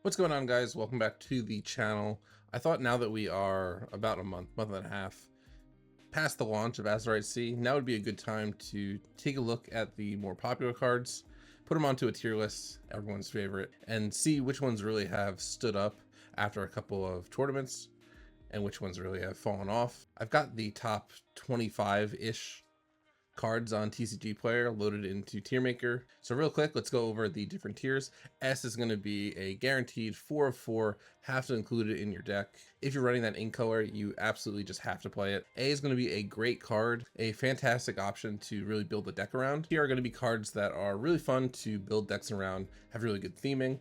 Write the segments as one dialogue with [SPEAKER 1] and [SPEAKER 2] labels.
[SPEAKER 1] What's going on, guys? Welcome back to the channel. I thought now that we are about a month and a half past the launch of Azurite C, now would be a good time to take a look at the more popular cards, put them onto a tier list, everyone's favorite, and see which ones really have stood up after a couple of tournaments and which ones really have fallen off. I've got the top 25-ish cards on TCG Player loaded into Tier Maker. So real quick, let's go over the different tiers. S is going to be a guaranteed 4 of 4, have to include it in your deck. If you're running that ink color, you absolutely just have to play it. A is going to be a great card, a fantastic option to really build the deck around. Here are going to be cards that are really fun to build decks around, have really good theming,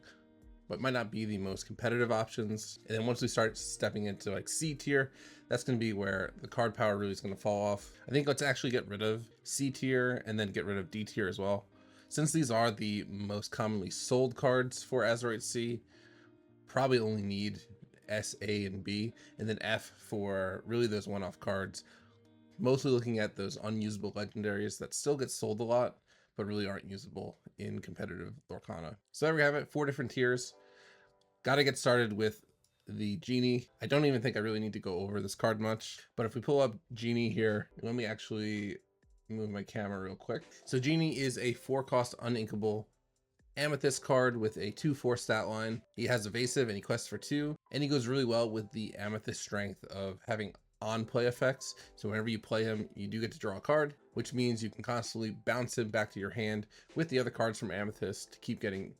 [SPEAKER 1] but might not be the most competitive options. And then once we start stepping into like C tier, that's going to be where the card power really is going to fall off. I think let's actually get rid of C tier and then get rid of D tier as well. Since these are the most commonly sold cards for Azurite C, probably only need S, A, and B, and then F for really those one-off cards. Mostly looking at those unusable legendaries that still get sold a lot, but really aren't usable in competitive Lorcana. So there we have it, 4 different tiers. Got to get started with the Genie. I don't even think I really need to go over this card much, but if we pull up Genie here, let me actually move my camera real quick. So Genie is a 4-cost uninkable Amethyst card with a 2/4 stat line. He has evasive and he quests for 2, and he goes really well with the Amethyst strength of having on play effects. So whenever you play him, you do get to draw a card, which means you can constantly bounce him back to your hand with the other cards from Amethyst to keep getting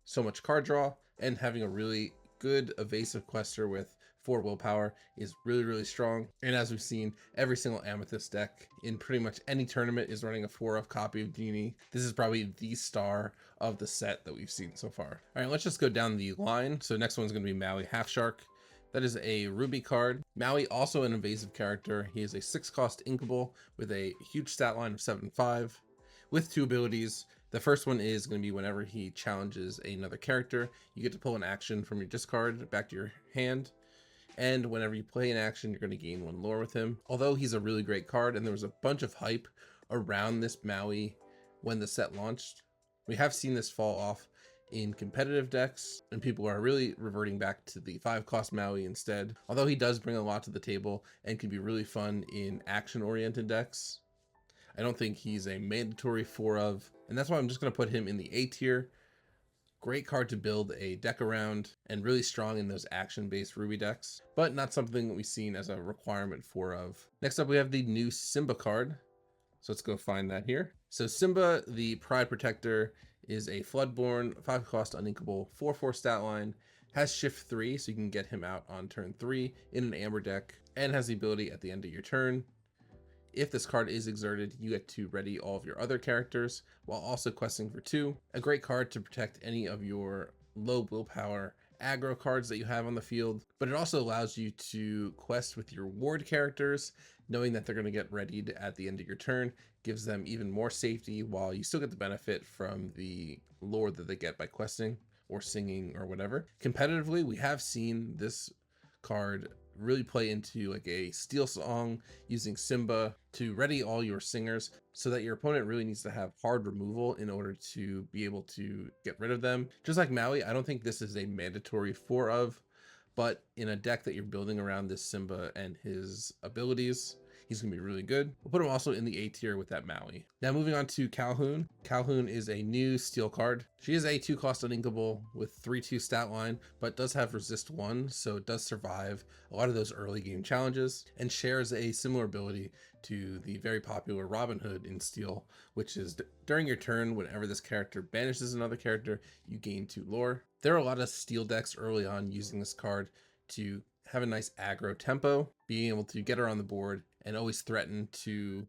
[SPEAKER 1] so much card draw. And having a really good evasive quester with 4 willpower is really strong. And as we've seen, every single Amethyst deck in pretty much any tournament is running a 4-of copy of Genie. This is probably the star of the set that we've seen so far. All right, let's just go down the line. So next one's going to be Maui Half Shark. That is a Ruby card. Maui, also an invasive character. He is a 6-cost inkable with a huge stat line of 7/5 with 2 abilities. The first one is going to be whenever he challenges another character, you get to pull an action from your discard back to your hand. And whenever you play an action, you're going to gain 1 lore with him. Although he's a really great card, and there was a bunch of hype around this Maui when the set launched, we have seen this fall off in competitive decks, and people are really reverting back to the 5-cost Maui instead. Although he does bring a lot to the table and can be really fun in action-oriented decks, I don't think he's a mandatory 4-of, and that's why I'm just going to put him in the A tier. Great card to build a deck around and really strong in those action-based Ruby decks, but not something that we've seen as a requirement 4-of. Next up, we have the new Simba card. So let's go find that here. So Simba, the Pride Protector, is a Floodborn, 5-cost uninkable, 4/4 stat line, has shift 3, so you can get him out on turn 3 in an Amber deck, and has the ability at the end of your turn, if this card is exerted, you get to ready all of your other characters while also questing for 2. A great card to protect any of your low willpower aggro cards that you have on the field, but it also allows you to quest with your ward characters, knowing that they're going to get readied at the end of your turn. Gives them even more safety while you still get the benefit from the lore that they get by questing or singing or whatever. Competitively, we have seen this card really play into like a steal song using Simba to ready all your singers, so that your opponent really needs to have hard removal in order to be able to get rid of them. Just like Maui, I don't think this is a mandatory 4-of, but in a deck that you're building around this Simba and his abilities, he's going to be really good. We'll put him also in the A tier with that Maui. Now moving on to Calhoun. Calhoun is a new steel card. She is a 2-cost uninkable with 3/2 stat line, but does have resist 1, so it does survive a lot of those early game challenges, and shares a similar ability to the very popular Robin Hood in steel, which is during your turn, whenever this character banishes another character, you gain 2 lore. There are a lot of steel decks early on using this card to have a nice aggro tempo, being able to get her on the board and always threaten to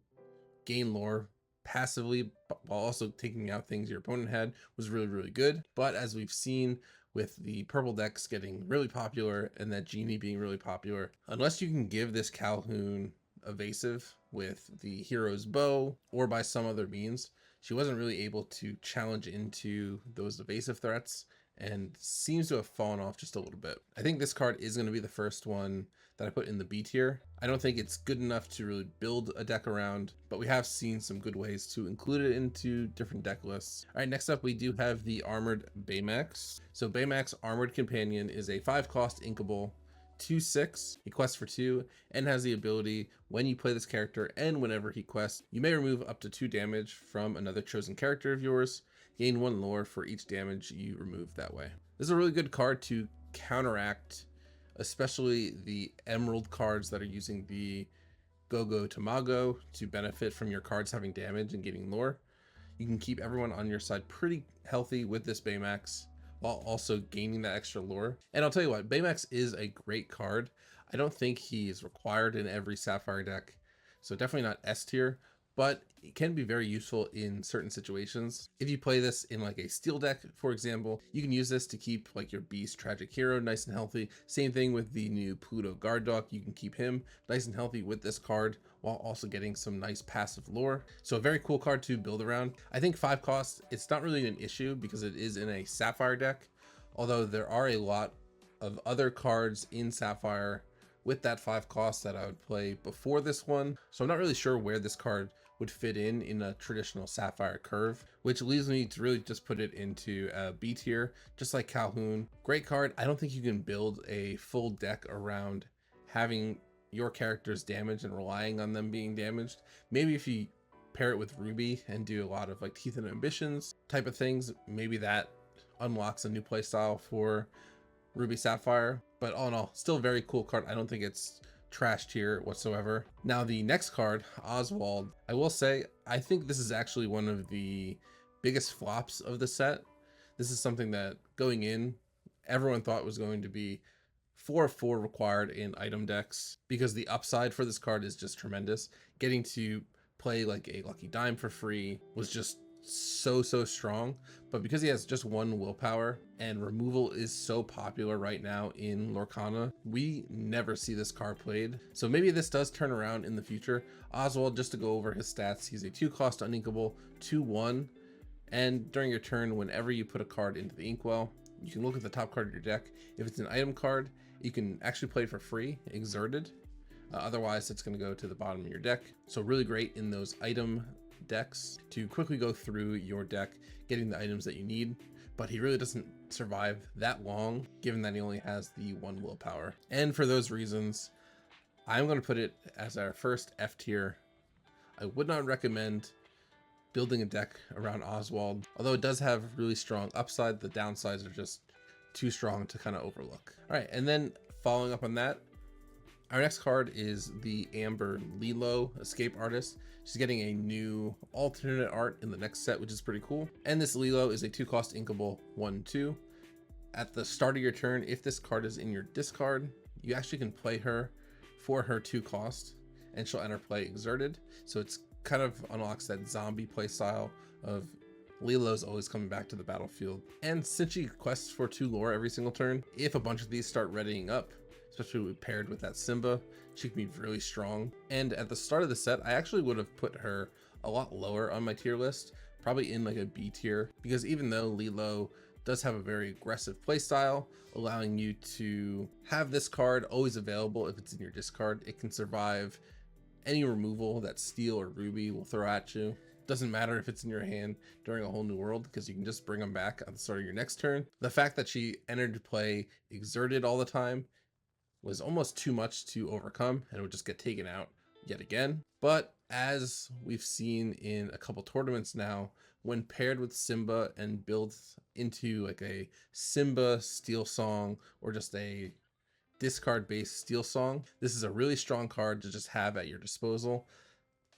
[SPEAKER 1] gain lore passively while also taking out things your opponent had was really good. But as we've seen with the purple decks getting really popular and that Genie being really popular, unless you can give this Calhoun evasive with the hero's bow or by some other means, she wasn't really able to challenge into those evasive threats and seems to have fallen off just a little bit. I think this card is going to be the first one that I put in the B tier. I don't think it's good enough to really build a deck around, but we have seen some good ways to include it into different deck lists. All right, next up we do have the Armored Baymax. So Baymax Armored Companion is a 5-cost inkable 2/6. He quests for 2 and has the ability when you play this character and whenever he quests, you may remove up to 2 damage from another chosen character of yours. Gain 1 lore for each damage you remove that way. This is a really good card to counteract especially the emerald cards that are using the Go Tomago to benefit from your cards having damage and getting lore. You can keep everyone on your side pretty healthy with this Baymax while also gaining that extra lore. And I'll tell you what, Baymax is a great card. I don't think he is required in every Sapphire deck, so definitely not S tier, but it can be very useful in certain situations. If you play this in like a steel deck, for example, you can use this to keep like your Beast Tragic Hero nice and healthy. Same thing with the new Pluto Guard Dog. You can keep him nice and healthy with this card while also getting some nice passive lore. So a very cool card to build around. I think 5 costs, it's not really an issue because it is in a Sapphire deck, although there are a lot of other cards in Sapphire with that 5 cost that I would play before this one. So I'm not really sure where this card would fit in a traditional Sapphire curve, which leads me to really just put it into a B tier, just like Calhoun. Great card. I don't think you can build a full deck around having your characters damaged and relying on them being damaged. Maybe if you pair it with Ruby and do a lot of like Teeth and Ambitions type of things, maybe that unlocks a new playstyle for Ruby Sapphire. But all in all, still a very cool card. I don't think it's trashed here whatsoever. Now the next card, Oswald, I will say I think this is actually one of the biggest flops of the set. This is something that going in everyone thought was going to be 4/4 required in item decks because the upside for this card is just tremendous. Getting to play like a Lucky Dime for free was just so strong, but because he has just 1 willpower and removal is so popular right now in Lorcana, we never see this card played. So maybe this does turn around in the future. Oswald, just to go over his stats, he's a 2-cost uninkable 2/1, and during your turn, whenever you put a card into the inkwell, you can look at the top card of your deck. If it's an item card, you can actually play it for free, Exerted. Otherwise it's going to go to the bottom of your deck. So really great in those item decks to quickly go through your deck, getting the items that you need. But he really doesn't survive that long, given that he only has the 1 willpower. And for those reasons, I'm going to put it as our first F tier. I would not recommend building a deck around Oswald, although it does have really strong upside. The downsides are just too strong to kind of overlook. All right, and then following up on that, our next card is the Amber Lilo, Escape Artist. She's getting a new alternate art in the next set, which is pretty cool. And this Lilo is a 2-cost inkable 1/2. At the start of your turn, if this card is in your discard, you actually can play her for her 2 cost and she'll enter play Exerted. So it's kind of unlocks that zombie play style of Lilo's always coming back to the battlefield. And since she quests for 2 lore every single turn, if a bunch of these start readying up, especially paired with that Simba, she can be really strong. And at the start of the set, I actually would have put her a lot lower on my tier list, probably in like a B tier, because even though Lilo does have a very aggressive playstyle, allowing you to have this card always available if it's in your discard, it can survive any removal that Steel or Ruby will throw at you. Doesn't matter if it's in your hand during a whole new world, because you can just bring them back at the start of your next turn. The fact that she entered play Exerted all the time was almost too much to overcome, and it would just get taken out yet again. But as we've seen in a couple tournaments now, when paired with Simba and built into like a Simba Steel Song or just a discard based Steel Song, this is a really strong card to just have at your disposal.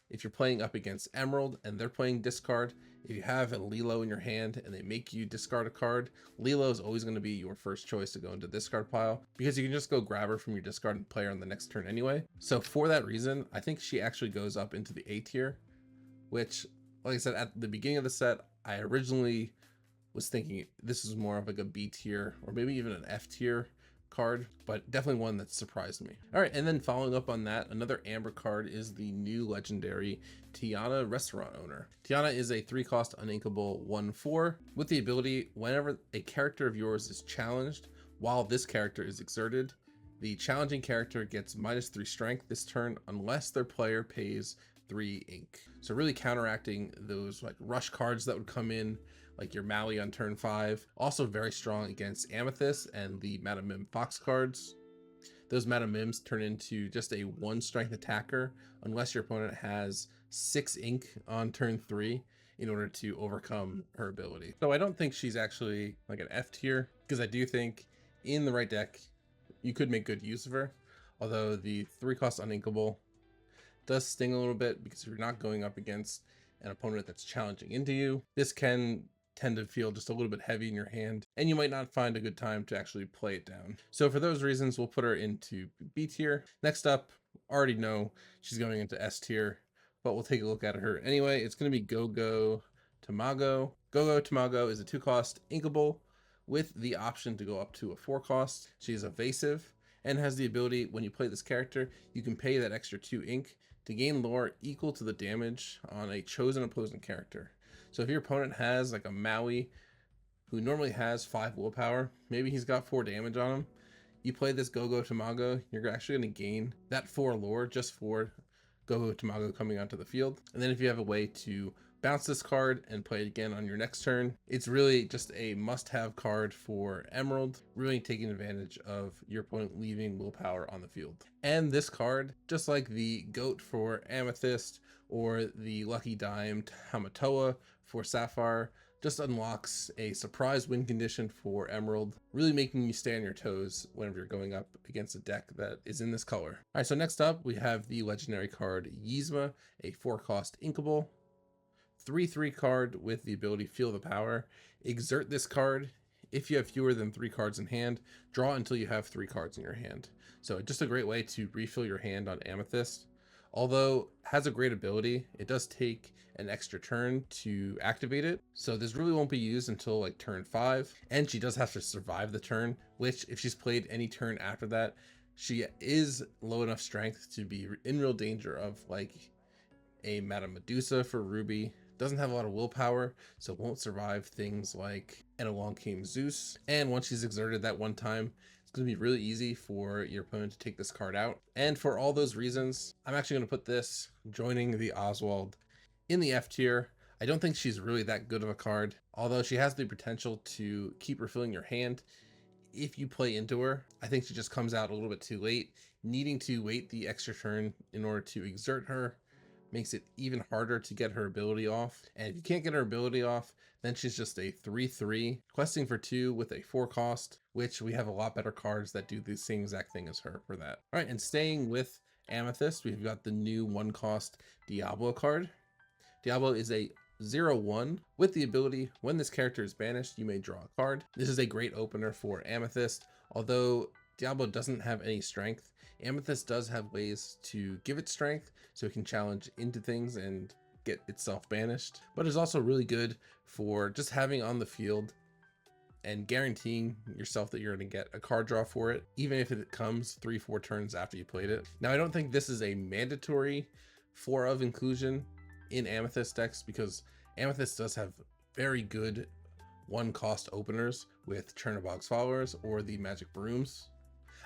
[SPEAKER 1] If you're playing up against Emerald and they're playing discard, if you have a Lilo in your hand and they make you discard a card, Lilo is always going to be your first choice to go into the discard pile, because you can just go grab her from your discard and play her on the next turn anyway. So for that reason, I think she actually goes up into the A tier, which, like I said, at the beginning of the set, I originally was thinking this is more of like a B tier or maybe even an F tier, card, but definitely one that surprised me. All right, and then following up on that, another amber card is the new legendary Tiana Restaurant Owner. Tiana is a 3-cost uninkable 1/4 with the ability whenever a character of yours is challenged while this character is exerted, the challenging character gets -3 strength this turn unless their player pays 3 ink. So really counteracting those like rush cards that would come in, like your Maui on turn 5. Also very strong against Amethyst and the Madam Mim Fox cards. Those Madam Mims turn into just a 1 strength attacker unless your opponent has 6 ink on turn 3 in order to overcome her ability. So I don't think she's actually like an F tier, because I do think in the right deck you could make good use of her, although the 3-cost uninkable does sting a little bit, because if you're not going up against an opponent that's challenging into you, this can tend to feel just a little bit heavy in your hand, and you might not find a good time to actually play it down. So for those reasons, we'll put her into B tier. Next up, already know she's going into S tier, but we'll take a look at her anyway. It's going to be Go Tomago. Go Tomago is a 2-cost inkable with the option to go up to a 4-cost. She is evasive and has the ability, when you play this character, you can pay that extra 2 ink to gain lore equal to the damage on a chosen opposing character. So if your opponent has like a Maui who normally has 5 willpower, maybe he's got 4 damage on him, you play this Go Tomago, you're actually going to gain that 4 lore just for Go Tomago coming onto the field. And then if you have a way to bounce this card and play it again on your next turn, it's really just a must-have card for Emerald, really taking advantage of your opponent leaving willpower on the field. And this card, just like the Goat for Amethyst or the Lucky Dime Hamatoa for Sapphire, just unlocks a surprise win condition for Emerald, really making you stay on your toes whenever you're going up against a deck that is in this color. All right, so next up we have the legendary card Yzma, a 4-cost inkable, 3/3 card with the ability Feel the Power. Exert this card. If you have fewer than 3 cards in hand, draw until you have 3 cards in your hand. So just a great way to refill your hand on Amethyst. Although has a great ability, it does take an extra turn to activate it, so this really won't be used until like turn 5, and she does have to survive the turn, which if she's played any turn after that, she is low enough strength to be in real danger of like a Madame Medusa for Ruby. Doesn't have a lot of willpower, so won't survive things like And Along Came Zeus. And once she's exerted that one time, it's going to be really easy for your opponent to take this card out. And for all those reasons, I'm actually going to put this joining the Oswald in the F tier. I don't think she's really that good of a card, although she has the potential to keep refilling your hand if you play into her. I think she just comes out a little bit too late. Needing to wait the extra turn in order to exert her makes it even harder to get her ability off. And if you can't get her ability off, then she's just a 3/3 questing for 2 with a 4-cost, which we have a lot better cards that do the same exact thing as her for that. All right, and staying with Amethyst, we've got the new 1-cost Diablo card. Diablo is a 0/1 with the ability, when this character is banished, you may draw a card. This is a great opener for Amethyst. Although Diablo doesn't have any strength, Amethyst does have ways to give it strength, so it can challenge into things and get itself banished. But it's also really good for just having on the field and guaranteeing yourself that you're going to get a card draw for it, even if it comes 3-4 turns after you played it. Now, I don't think this is a mandatory 4 of inclusion in Amethyst decks, because Amethyst does have very good 1-cost openers with Chernobog's Followers or the Magic Brooms.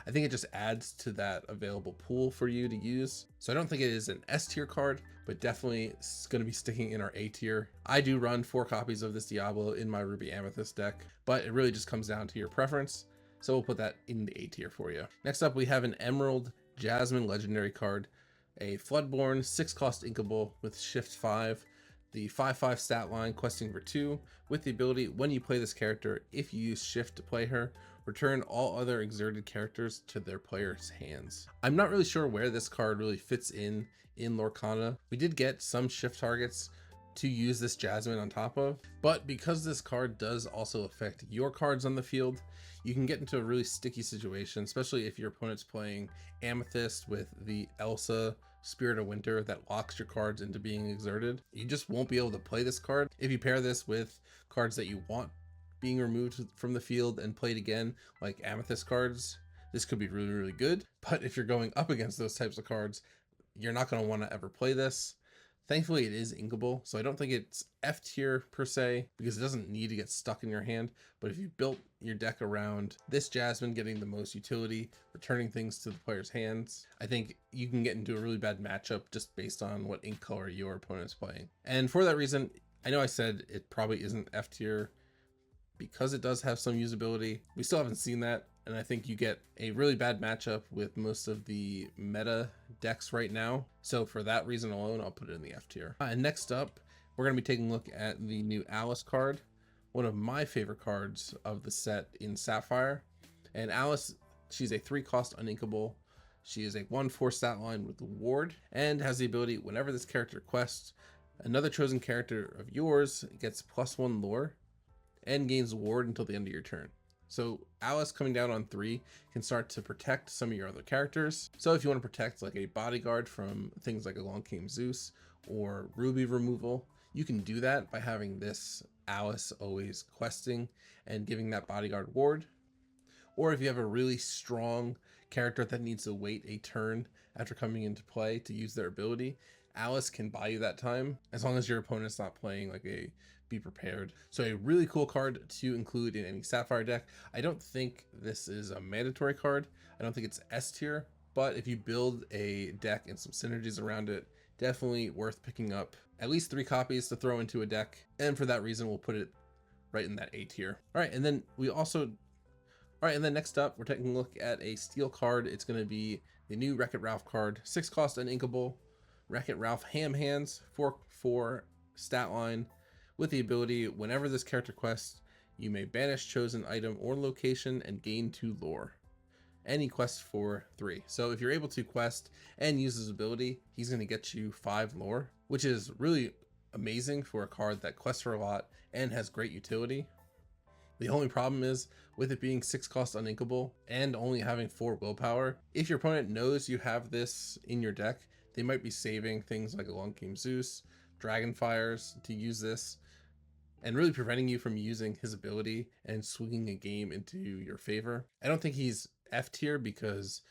[SPEAKER 1] I think it just adds to that available pool for you to use. So I don't think it is an S tier card, but definitely it's going to be sticking in our A tier. I do run 4 copies of this Diablo in my Ruby Amethyst deck, but it really just comes down to your preference. So we'll put that in the A tier for you. Next up, we have an Emerald Jasmine legendary card, a Floodborn 6-cost inkable with Shift 5. The 5/5 stat line questing for 2 with the ability, when you play this character, if you use Shift to play her, return all other exerted characters to their player's hands. I'm not really sure where this card really fits in Lorcana. We did get some Shift targets to use this Jasmine on top of, but because this card does also affect your cards on the field, you can get into a really sticky situation, especially if your opponent's playing Amethyst with the Elsa Spirit of Winter that locks your cards into being exerted. You just won't be able to play this card. If you pair this with cards that you want being removed from the field and played again, like Amethyst cards, this could be really, really good. But if you're going up against those types of cards, you're not going to want to ever play this. Thankfully, it is inkable, so I don't think it's F tier per se, because it doesn't need to get stuck in your hand. But if you built your deck around this Jasmine getting the most utility, returning things to the player's hands, I think you can get into a really bad matchup just based on what ink color your opponent's playing. And for that reason, I know I said it probably isn't F tier because it does have some usability. We still haven't seen that, and I think you get a really bad matchup with most of the meta decks right now. So for that reason alone, I'll put it in the F tier. And next up, we're going to be taking a look at the new Alice card, one of my favorite cards of the set in Sapphire. And Alice, she's a 3-cost uninkable. She is a 1/4 stat line with Ward, and has the ability, whenever this character quests, another chosen character of yours gets +1 lore and gains Ward until the end of your turn. So Alice coming down on 3 can start to protect some of your other characters. So if you want to protect like a bodyguard from things like Along Came Zeus or Ruby removal, you can do that by having this Alice always questing and giving that bodyguard Ward. Or if you have a really strong character that needs to wait a turn after coming into play to use their ability, Alice can buy you that time, as long as your opponent's not playing like a Be Prepared. So a really cool card to include in any Sapphire deck. I don't think this is a mandatory card. I don't think it's S tier, but if you build a deck and some synergies around it, definitely worth picking up at least 3 copies to throw into a deck. And for that reason, we'll put it right in that A tier. All right, and then next up, we're taking a look at a steel card. It's going to be the new Wreck-It Ralph card, 6-cost uninkable. Wreck-It Ralph Ham Hands, 4/4 stat line, with the ability, whenever this character quests, you may banish chosen item or location and gain 2 lore. And he quests for 3. So if you're able to quest and use his ability, he's going to get you 5 lore, which is really amazing for a card that quests for a lot and has great utility. The only problem is, with it being 6-cost uninkable and only having 4 willpower, if your opponent knows you have this in your deck, they might be saving things like Along Came Zeus, Dragonfires to use this, and really preventing you from using his ability and swinging a game into your favor. I don't think he's F tier because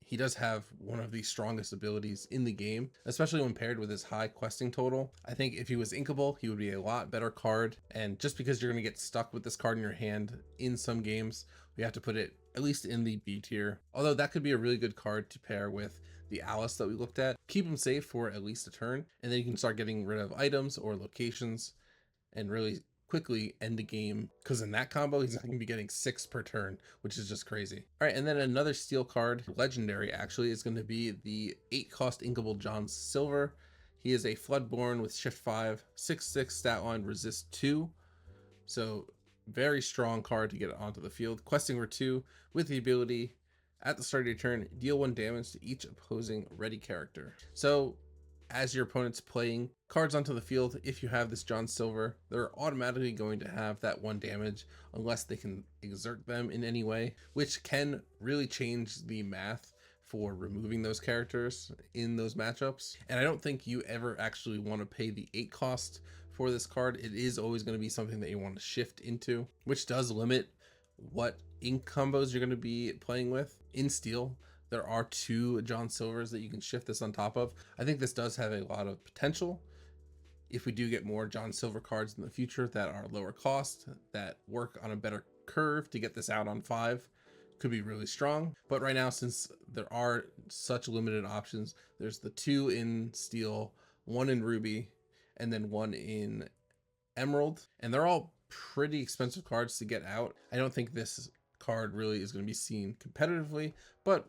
[SPEAKER 1] he does have one of the strongest abilities in the game, especially when paired with his high questing total. I think if he was inkable, he would be a lot better card. And just because you're going to get stuck with this card in your hand in some games, we have to put it at least in the B tier. Although that could be a really good card to pair with the Alice that we looked at. Keep him safe for at least a turn, and then you can start getting rid of items or locations and really quickly end the game, because in that combo he's going to be getting 6 per turn, which is just crazy. All right, and then another steel card, legendary actually, is going to be the 8-cost inkable John Silver. He is a Floodborn with shift 5, 6/6 stat line, resist 2. So very strong card to get onto the field. Questing for 2 with the ability, at the start of your turn, deal 1 damage to each opposing ready character. So as your opponent's playing cards onto the field, if you have this John Silver, they're automatically going to have that 1 damage unless they can exert them in any way, which can really change the math for removing those characters in those matchups. And I don't think you ever actually want to pay the 8 cost for this card. It is always going to be something that you want to shift into, which does limit what ink combos you're going to be playing with. In steel, there are 2 John Silvers that you can shift this on top of. I think this does have a lot of potential. If we do get more John Silver cards in the future that are lower cost, that work on a better curve to get this out on 5, could be really strong. But right now, since there are such limited options, there's the 2 in steel, 1 in ruby, and then 1 in emerald, and they're all pretty expensive cards to get out. I don't think this card really is going to be seen competitively, but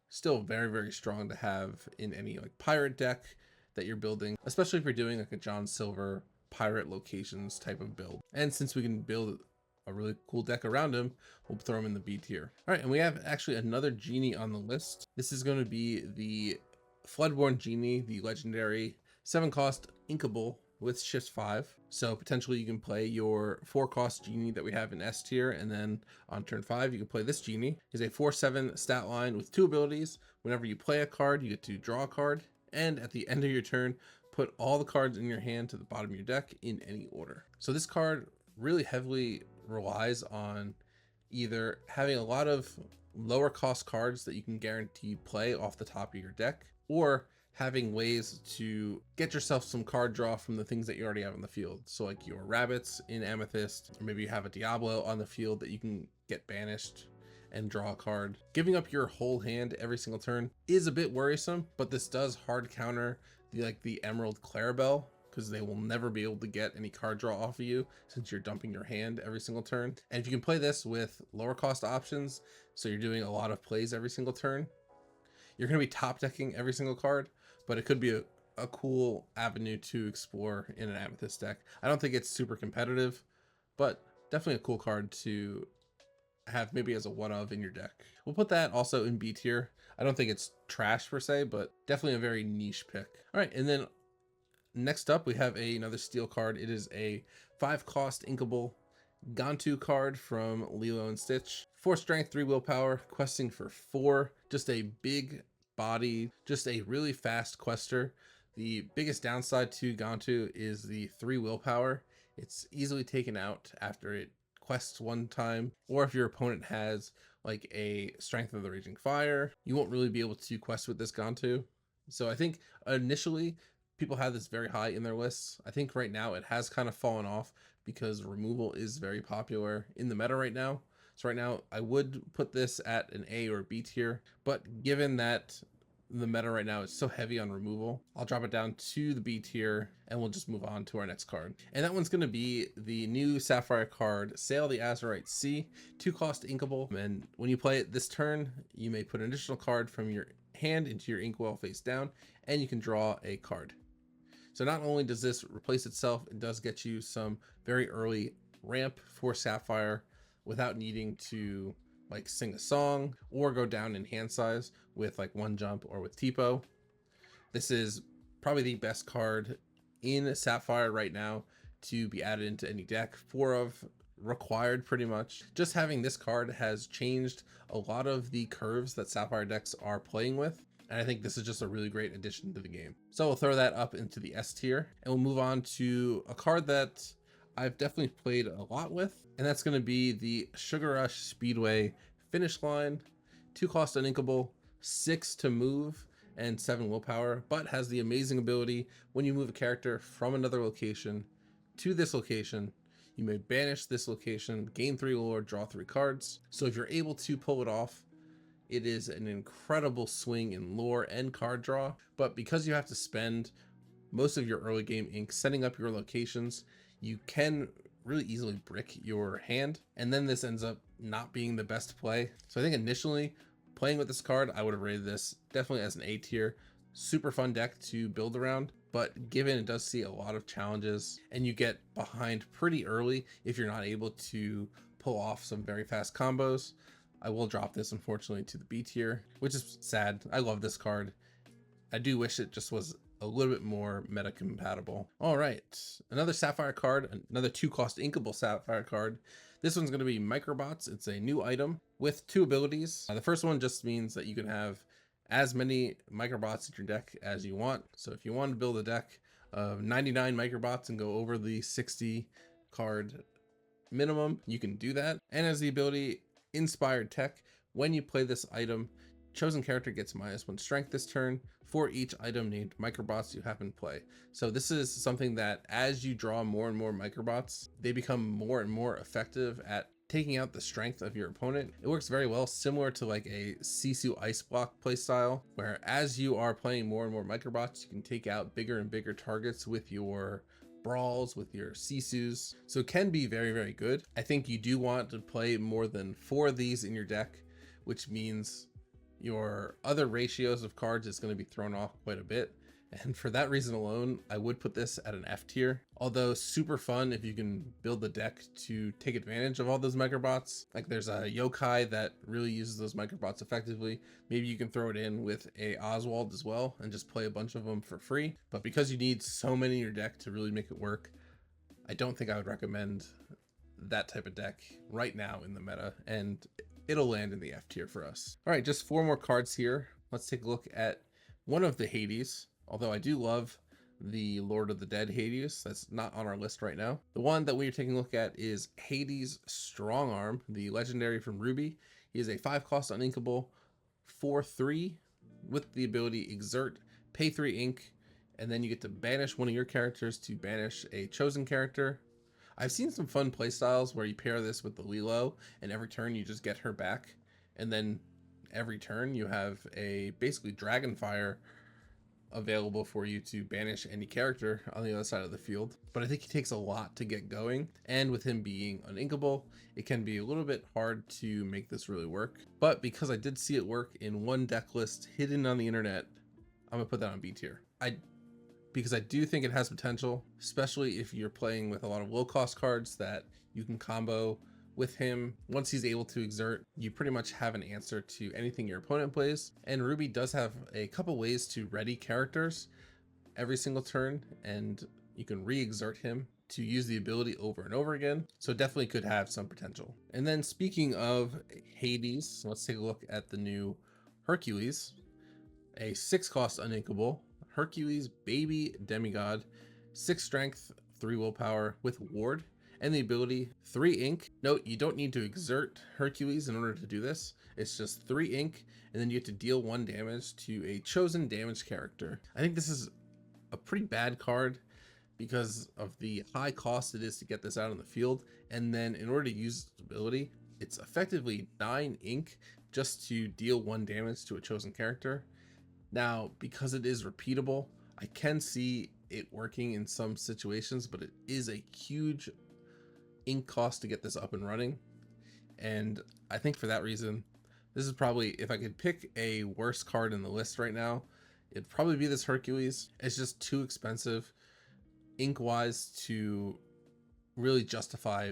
[SPEAKER 1] still very, very strong to have in any like pirate deck that you're building, especially if you're doing like a John Silver pirate locations type of build. And since we can build a really cool deck around him, we'll throw him in the B tier. All right, and we have actually another Genie on the list. This is going to be the Floodborn Genie, the legendary 7-cost inkable with shift 5. So potentially you can play your 4-cost Genie that we have in S tier, and then on turn 5 you can play this Genie. He's a 4/7 stat line with 2 abilities. Whenever you play a card, you get to draw a card, and at the end of your turn, put all the cards in your hand to the bottom of your deck in any order. So this card really heavily relies on either having a lot of lower cost cards that you can guarantee play off the top of your deck, or having ways to get yourself some card draw from the things that you already have on the field. So like your rabbits in Amethyst, or maybe you have a Diablo on the field that you can get banished and draw a card. Giving up your whole hand every single turn is a bit worrisome, but this does hard counter the Emerald Clarabelle, because they will never be able to get any card draw off of you since you're dumping your hand every single turn. And if you can play this with lower cost options, so you're doing a lot of plays every single turn, you're going to be top decking every single card, but it could be a cool avenue to explore in an Amethyst deck. I don't think it's super competitive, but definitely a cool card to have maybe as a one of in your deck. We'll put that also in B tier. I don't think it's trash per se, but definitely a very niche pick. All right, and then next up we have another steel card. It is a 5-cost inkable Gantu card from Lilo and Stitch. 4 strength, 3 willpower, questing for 4. Just a big body, just a really fast quester. The biggest downside to Gantu is the 3 willpower. It's easily taken out after it quests one time, or if your opponent has like a Strength of the Raging Fire, you won't really be able to quest with this Gantu. So I think initially people had this very high in their lists. I think right now it has kind of fallen off because removal is very popular in the meta right now. So right now I would put this at an A or B tier, but given that the meta right now is so heavy on removal, I'll drop it down to the B tier and we'll just move on to our next card. And that one's going to be the new Sapphire card, Sail the Azurite Sea, 2-cost inkable. And when you play it this turn, you may put an additional card from your hand into your inkwell face down, and you can draw a card. So not only does this replace itself, it does get you some very early ramp for Sapphire without needing to like sing a song or go down in hand size with like 1 jump or with Tipo. This is probably the best card in Sapphire right now to be added into any deck. 4 of required pretty much. Just having this card has changed a lot of the curves that Sapphire decks are playing with. And I think this is just a really great addition to the game. So we'll throw that up into the S tier, and we'll move on to a card that I've definitely played a lot with, and that's going to be the Sugar Rush Speedway Finish Line. 2-cost uninkable, 6 to move, and 7 willpower, but has the amazing ability when you move a character from another location to this location, you may banish this location, gain 3 lore, draw 3 cards. So if you're able to pull it off, it is an incredible swing in lore and card draw, but because you have to spend most of your early game ink setting up your locations, you can really easily brick your hand, and then this ends up not being the best play. So I think initially playing with this card, I would have rated this definitely as an A tier. Super fun deck to build around, but given it does see a lot of challenges and you get behind pretty early if you're not able to pull off some very fast combos, I will drop this unfortunately to the B tier, which is sad. I love this card. I do wish it just was a little bit more meta compatible. All right, another Sapphire card, another 2-cost inkable Sapphire card. This one's going to be Microbots. It's a new item with 2 abilities. The first one just means that you can have as many Microbots in your deck as you want. So if you want to build a deck of 99 Microbots and go over the 60 card minimum, you can do that. And as the ability Inspired Tech, when you play this item, chosen character gets -1 strength this turn for each item named Microbots you have in play. So this is something that as you draw more and more Microbots, they become more and more effective at taking out the strength of your opponent. It works very well, similar to like a Sisu Ice Block playstyle, where as you are playing more and more Microbots, you can take out bigger and bigger targets with your brawls, with your Sisus. So it can be very, very good. I think you do want to play more than 4 of these in your deck, which means your other ratios of cards is going to be thrown off quite a bit. And for that reason alone, I would put this at an F tier. Although super fun if you can build the deck to take advantage of all those Microbots. Like there's a yokai that really uses those Microbots effectively. Maybe you can throw it in with a Oswald as well and just play a bunch of them for free. But because you need so many in your deck to really make it work, I don't think I would recommend that type of deck right now in the meta, and it'll land in the F tier for us. All right, just 4 more cards here. Let's take a look at one of the Hades. Although I do love the Lord of the Dead Hades, that's not on our list right now. The one that we are taking a look at is Hades Strongarm, the legendary from Ruby. He is a 5-cost uninkable, 4/3 with the ability Exert, pay 3 ink, and then you get to banish one of your characters to banish a chosen character. I've seen some fun playstyles where you pair this with the Lilo, and every turn you just get her back, and then every turn you have a basically Dragonfire available for you to banish any character on the other side of the field. But I think he takes a lot to get going, and with him being uninkable, it can be a little bit hard to make this really work. But because I did see it work in one deck list hidden on the internet, I'm gonna put that on B tier. Because I do think it has potential, especially if you're playing with a lot of low cost cards that you can combo with him. Once he's able to exert, you pretty much have an answer to anything your opponent plays. And Ruby does have a couple ways to ready characters every single turn, and you can re-exert him to use the ability over and over again. So it definitely could have some potential. And then speaking of Hades, let's take a look at the new Hercules, a 6-cost uninkable Hercules baby demigod, 6 strength, 3 willpower with ward, and the ability 3 ink. Note, you don't need to exert Hercules in order to do this. It's just 3 ink, and then you get to deal 1 damage to a chosen damage character. I think this is a pretty bad card because of the high cost it is to get this out on the field, and then in order to use this ability, it's effectively 9 ink just to deal 1 damage to a chosen character. Now, because it is repeatable, I can see it working in some situations, but it is a huge ink cost to get this up and running. And I think for that reason, this is probably, if I could pick a worse card in the list right now, it'd probably be this Hercules. It's just too expensive ink wise to really justify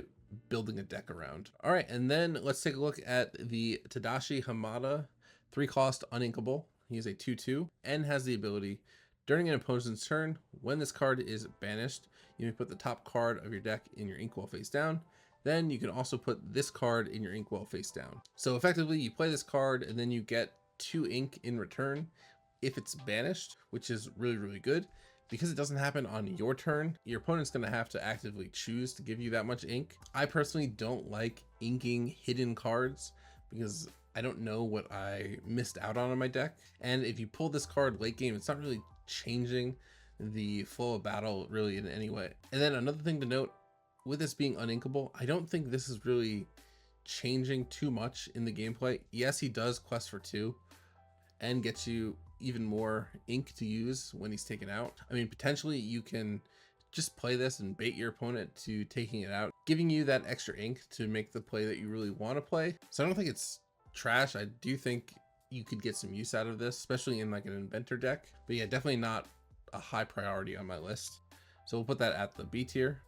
[SPEAKER 1] building a deck around. All right, and then let's take a look at the Tadashi Hamada, 3-cost uninkable. He is a 2/2 and has the ability, during an opponent's turn, when this card is banished, you may put the top card of your deck in your inkwell face down. Then you can also put this card in your inkwell face down. So effectively you play this card and then you get 2 ink in return if it's banished, which is really, really good. Because it doesn't happen on your turn, your opponent's gonna have to actively choose to give you that much ink. I personally don't like inking hidden cards because I don't know what I missed out on in my deck. And if you pull this card late game, it's not really changing the flow of battle really in any way. And then another thing to note, with this being uninkable, I don't think this is really changing too much in the gameplay. Yes, he does quest for 2 and gets you even more ink to use when he's taken out. I mean, potentially you can just play this and bait your opponent to taking it out, giving you that extra ink to make the play that you really want to play. So I don't think it's trash. I do think you could get some use out of this, especially in like an inventor deck. But yeah, definitely not a high priority on my list. So we'll put that at the B tier.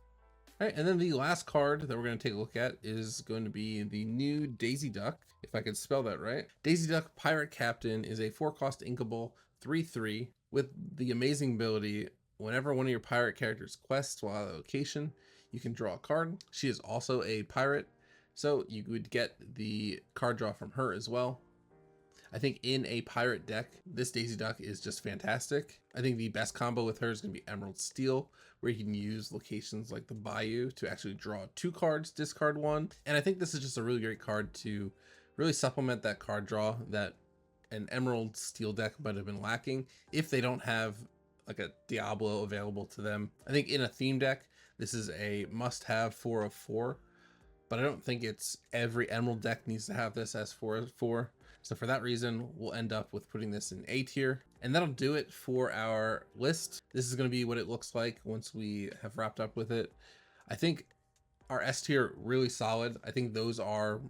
[SPEAKER 1] All right, and then the last card that we're going to take a look at is going to be the new Daisy Duck, if I could spell that right. Daisy Duck Pirate Captain is a 4-cost inkable 3/3 with the amazing ability, whenever one of your pirate characters quests while at a location, you can draw a card. She is also a pirate, so you would get the card draw from her as well. I think in a pirate deck, this Daisy Duck is just fantastic. I think the best combo with her is going to be Emerald Steel, where you can use locations like the Bayou to actually draw 2 cards, discard 1. And I think this is just a really great card to really supplement that card draw that an Emerald Steel deck might have been lacking if they don't have like a Diablo available to them. I think in a theme deck, this is a must-have 4 of 4, but I don't think it's every Emerald deck needs to have this as 4 of 4. So for that reason, we'll end up with putting this in A tier. And that'll do it for our list. This is going to be what it looks like once we have wrapped up with it. I think our S tier really solid. I think those are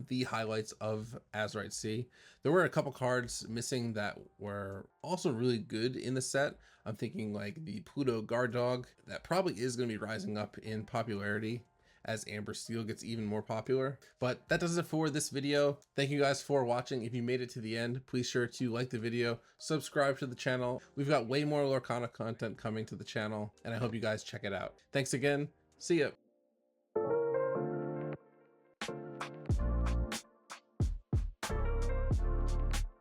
[SPEAKER 1] the highlights of Azurite C. There were a couple cards missing that were also really good in the set. I'm thinking like the Pluto Guard Dog. That probably is going to be rising up in popularity as Amber Steel gets even more popular. But that does it for this video. Thank you guys for watching. If you made it to the end, please sure to like the video, subscribe to the channel. We've got way more Lorcana content coming to the channel, and I hope you guys check it out. Thanks again. See ya.